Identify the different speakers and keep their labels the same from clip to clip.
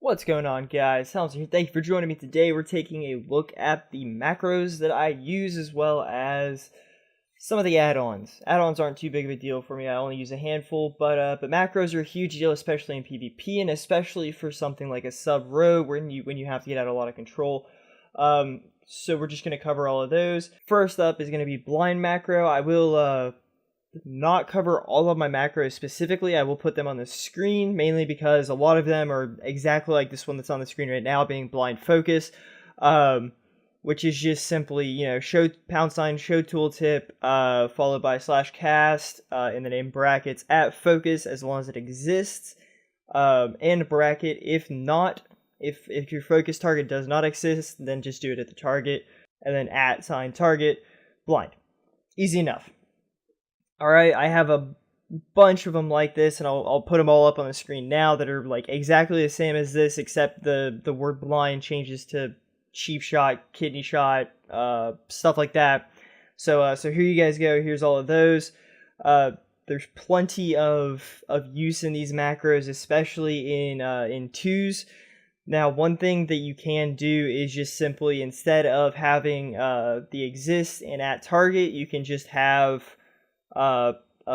Speaker 1: What's going on, guys? Helms here. Thank you for joining me today. We're taking a look at the macros that I use as well as some of the add-ons. Add-ons aren't too big of a deal for me. I only use a handful, but macros are a huge deal, especially in PvP and especially for something like a sub-rogue when you have to get out a lot of control. So we're just going to cover all of those. First up is going to be blind macro. I will not cover all of my macros specifically. I will put them on the screen, mainly because a lot of them are exactly like this one that's on the screen right now, being blind focus, which is just simply, show # show tooltip, followed by /cast, and then in brackets at focus as long as it exists, and bracket if not, if your focus target does not exist, then just do it at the target, and then at sign target blind. Easy enough. Alright, I have a bunch of them like this, and I'll put them all up on the screen now that are like exactly the same as this, except the word blind changes to cheap shot, kidney shot, stuff like that. So here you guys go. Here's all of those. There's plenty of use in these macros, especially in twos. Now, one thing that you can do is just simply, instead of having the exist and at target, you can just have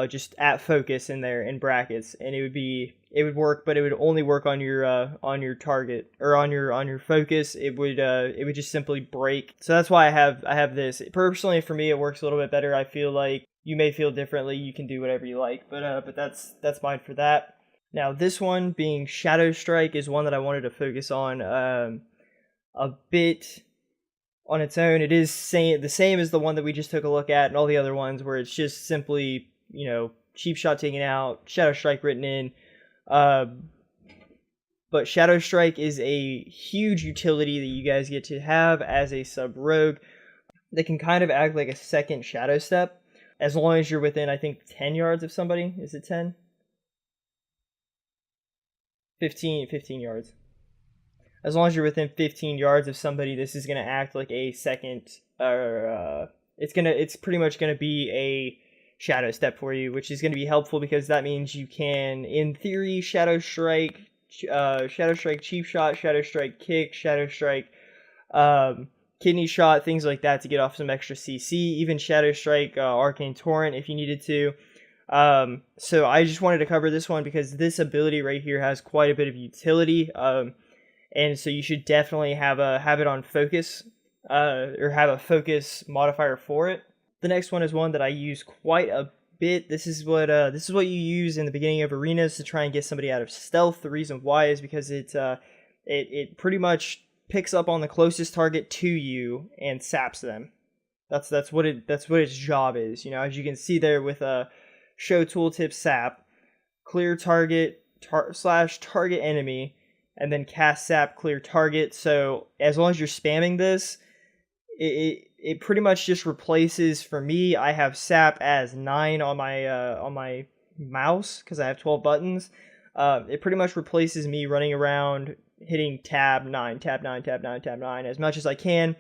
Speaker 1: just at focus in there in brackets, and it would work, but it would only work on your target or on your focus. It would just simply break. So that's why I have this. Personally, for me, it works a little bit better. I feel like you may feel differently. You can do whatever you like, but that's mine for that. Now, this one being Shadow Strike is one that I wanted to focus on a bit on its own. It is the same as the one that we just took a look at and all the other ones, where it's just simply, cheap shot taken out, Shadow Strike written in. But Shadow Strike is a huge utility that you guys get to have as a sub-rogue that can kind of act like a second Shadow Step, as long as you're within, I think, 10 yards of somebody. Is it 10? 15 yards. As long as you're within 15 yards of somebody, this is going to act like a second, it's pretty much going to be a shadow step for you, which is going to be helpful because that means you can, in theory, shadow strike cheap shot, shadow strike kick, shadow strike kidney shot, things like that to get off some extra CC, even shadow strike arcane torrent if you needed to. So I just wanted to cover this one because this ability right here has quite a bit of utility. And so you should definitely have it on focus, or have a focus modifier for it. The next one is one that I use quite a bit. This is what you use in the beginning of arenas to try and get somebody out of stealth. The reason why is because it pretty much picks up on the closest target to you and saps them. That's what its job is. As you can see there with a show tooltip sap, clear target / target enemy, and then cast sap clear target. So as long as you're spamming this, it pretty much just replaces, for me, I have sap as 9 on my mouse because I have 12 buttons. It pretty much replaces me running around hitting tab 9 as much as I can.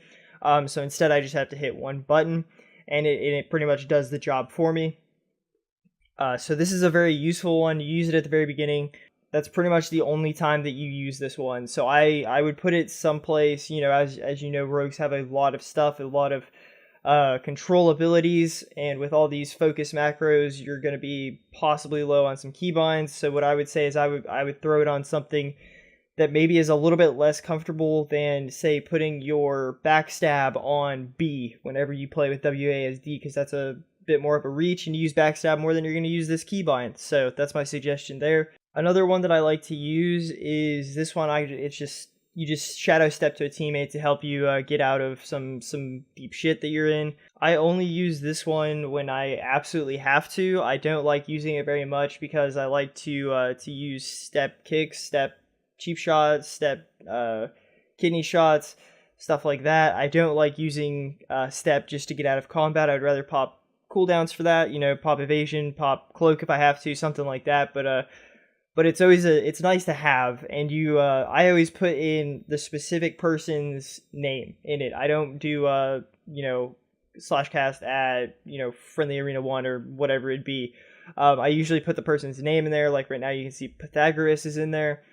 Speaker 1: So instead I just have to hit one button, and it pretty much does the job for me. So this is a very useful one. You use it at the very beginning. That's pretty much the only time that you use this one. So I would put it someplace, as you know, rogues have a lot of stuff, a lot of control abilities, and with all these focus macros, you're going to be possibly low on some keybinds. So what I would say is I would throw it on something that maybe is a little bit less comfortable than, say, putting your backstab on B whenever you play with WASD, because that's a bit more of a reach, and you use backstab more than you're going to use this keybind. So that's my suggestion there. Another one that I like to use is this one. You just shadow step to a teammate to help you get out of some deep shit that you're in. I only use this one when I absolutely have to. I don't like using it very much because I like to use step kicks, step cheap shots, step kidney shots, stuff like that. I don't like using step just to get out of combat. I'd rather pop cooldowns for that. Pop evasion, pop cloak if I have to, something like that. But it's always it's nice to have, and I always put in the specific person's name in it. I don't do /cast at friendly arena 1 or whatever it be. I usually put the person's name in there. Like right now, you can see Pythagoras is in there.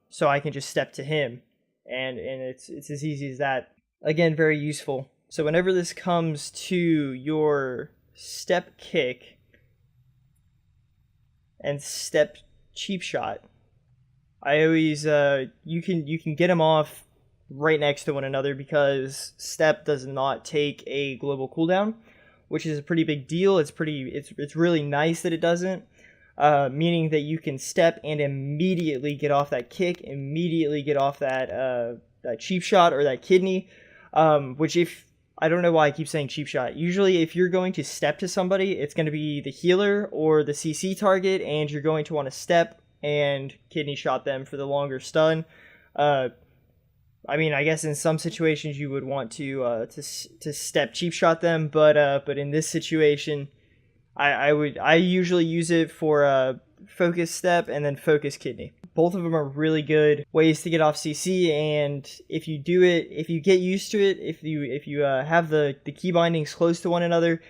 Speaker 1: so I can just step to him, and it's as easy as that. Again, very useful. So whenever this comes to your step kick and step cheap shot, I always you can get them off right next to one another, because step does not take a global cooldown, which is a pretty big deal. It's really nice that it doesn't, meaning that you can step and immediately get off that kick, immediately get off that cheap shot or that kidney, which, if I don't know why I keep saying cheap shot. Usually if you're going to step to somebody, it's going to be the healer or the CC target, and you're going to want to step and kidney shot them for the longer stun. I mean, I guess in some situations you would want to step cheap shot them, but in this situation, I usually use it for focus step and then focus kidney. Both of them are really good ways to get off CC, and if you do it, if you get used to it, if you have the key bindings close to one another,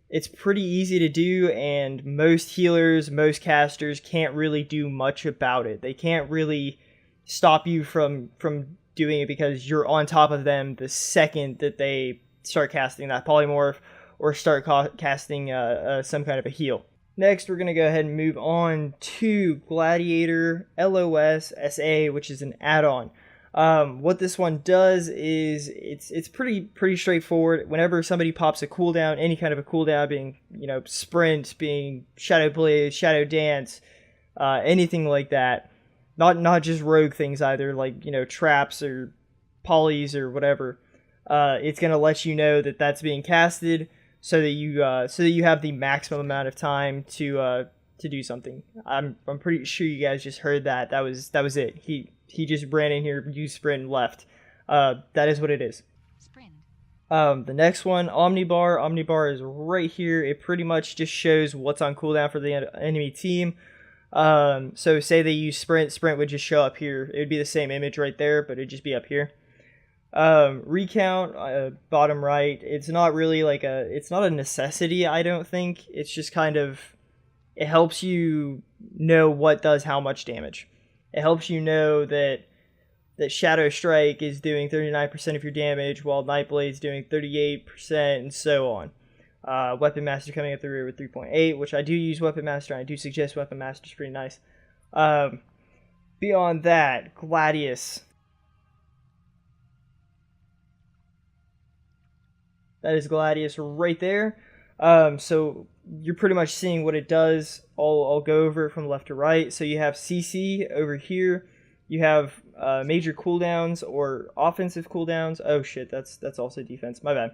Speaker 1: it's pretty easy to do, and most healers, most casters can't really do much about it. They can't really stop you from doing it, because you're on top of them the second that they start casting that polymorph or start casting some kind of a heal. Next, we're going to go ahead and move on to Gladiator LOS SA, which is an add-on. What this one does is it's pretty straightforward. Whenever somebody pops a cooldown, any kind of a cooldown, being sprint, being shadow blaze, shadow dance, anything like that, not just rogue things either, like traps or polys or whatever. It's gonna let you know that that's being casted, so that you have the maximum amount of time to do something. I'm pretty sure you guys just heard that. That was it. He just ran in here, used sprint, and left. That is what it is. Sprint. The next one, Omnibar. Omnibar is right here. It pretty much just shows what's on cooldown for the enemy team. So say they use sprint would just show up here. It would be the same image right there, but it'd just be up here. Recount, bottom right. It's not really it's not a necessity, I don't think. It's just kind of, it helps you know what does how much damage. It helps you know that Shadow Strike is doing 39% of your damage, while Nightblade's doing 38%, and so on. Weapon Master coming up the rear with 3.8, which I do use Weapon Master, and I do suggest Weapon Master. It's pretty nice. Beyond that, Gladius. That is Gladius right there. So you're pretty much seeing what it does. I'll go over it from left to right. So you have CC over here. You have major cooldowns or offensive cooldowns. Oh shit, that's also defense. My bad.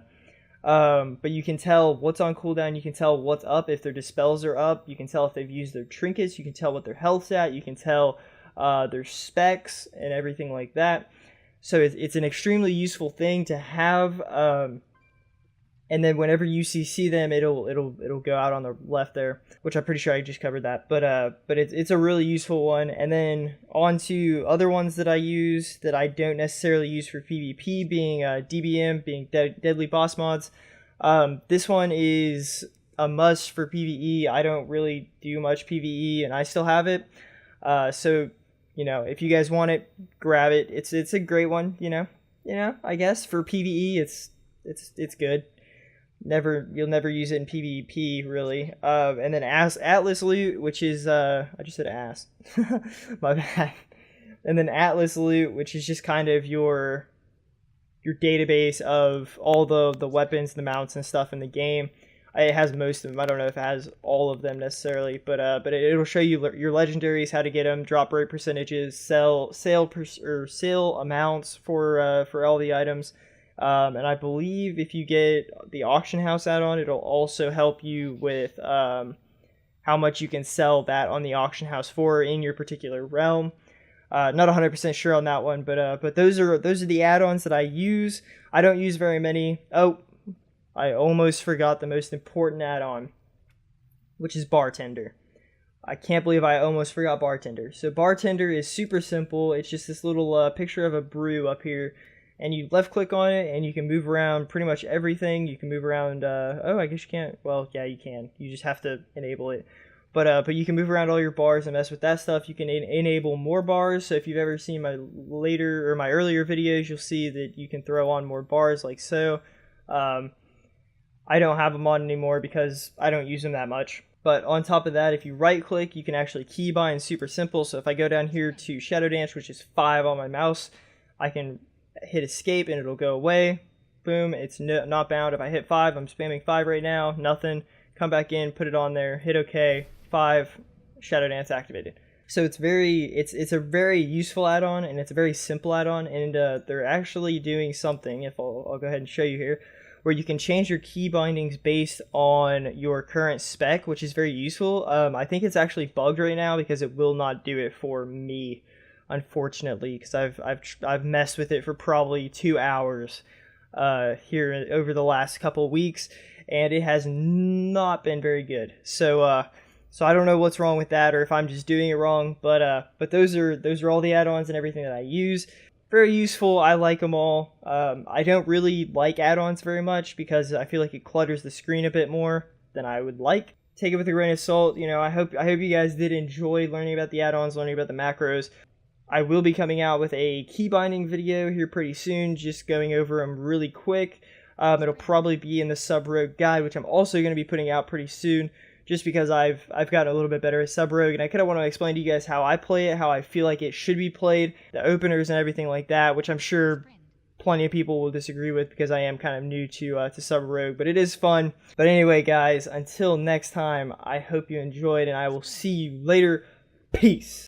Speaker 1: But you can tell what's on cooldown. You can tell what's up if their dispels are up. You can tell if they've used their trinkets. You can tell what their health's at. You can tell their specs and everything like that. So it's an extremely useful thing to have. And then whenever you CC them, it'll go out on the left there, which I'm pretty sure I just covered that. But it's a really useful one. And then on to other ones that I use that I don't necessarily use for PvP, being DBM, being Deadly Boss Mods. This one is a must for PvE. I don't really do much PvE, and I still have it. So if you guys want it, grab it. It's a great one. I guess for PvE, it's good. You'll never use it in PvP really. And then Atlas Loot, which is I just said ass. My bad. And then Atlas Loot, which is just kind of your database of all the weapons, the mounts and stuff in the game. It has most of them. I don't know if it has all of them necessarily, but it'll show you your legendaries, how to get them, drop rate percentages, sale amounts for all the items. And I believe if you get the auction house add-on, it'll also help you with how much you can sell that on the auction house for in your particular realm. Not 100% sure on that one, but those are the add-ons that I use. I don't use very many. Oh, I almost forgot the most important add-on, which is Bartender. I can't believe I almost forgot Bartender. So Bartender is super simple. It's just this little picture of a brew up here. And you left click on it and you can move around pretty much everything. You can move around, I guess you can't. Well, yeah, you can. You just have to enable it. But you can move around all your bars and mess with that stuff. You can enable more bars. So if you've ever seen my earlier videos, you'll see that you can throw on more bars like so. I don't have them on anymore because I don't use them that much. But on top of that, if you right click, you can actually keybind. Super simple. So if I go down here to Shadow Dance, which is 5 on my mouse, I can hit escape and it'll go away. Boom, it's not bound. If I hit 5, I'm spamming 5 right now, nothing. Come back in, put it on there, hit OK, 5, Shadow Dance activated. So it's a very useful add-on, and it's a very simple add-on, and they're actually doing something, if I'll go ahead and show you here, where you can change your key bindings based on your current spec, which is very useful. I think it's actually bugged right now because it will not do it for me, unfortunately, because I've messed with it for probably 2 hours here over the last couple weeks, and it has not been very good. So I don't know what's wrong with that, or if I'm just doing it wrong. But those are all the add-ons and everything that I use. Very useful. I like them all. I don't really like add-ons very much because I feel like it clutters the screen a bit more than I would like. Take it with a grain of salt. You know, I hope you guys did enjoy learning about the add-ons, learning about the macros. I will be coming out with a key binding video here pretty soon, just going over them really quick. It'll probably be in the sub-rogue guide, which I'm also going to be putting out pretty soon, just because I've gotten a little bit better at sub-rogue, and I kind of want to explain to you guys how I play it, how I feel like it should be played, the openers and everything like that, which I'm sure plenty of people will disagree with because I am kind of new to sub-rogue, but it is fun. But anyway, guys, until next time, I hope you enjoyed, and I will see you later. Peace!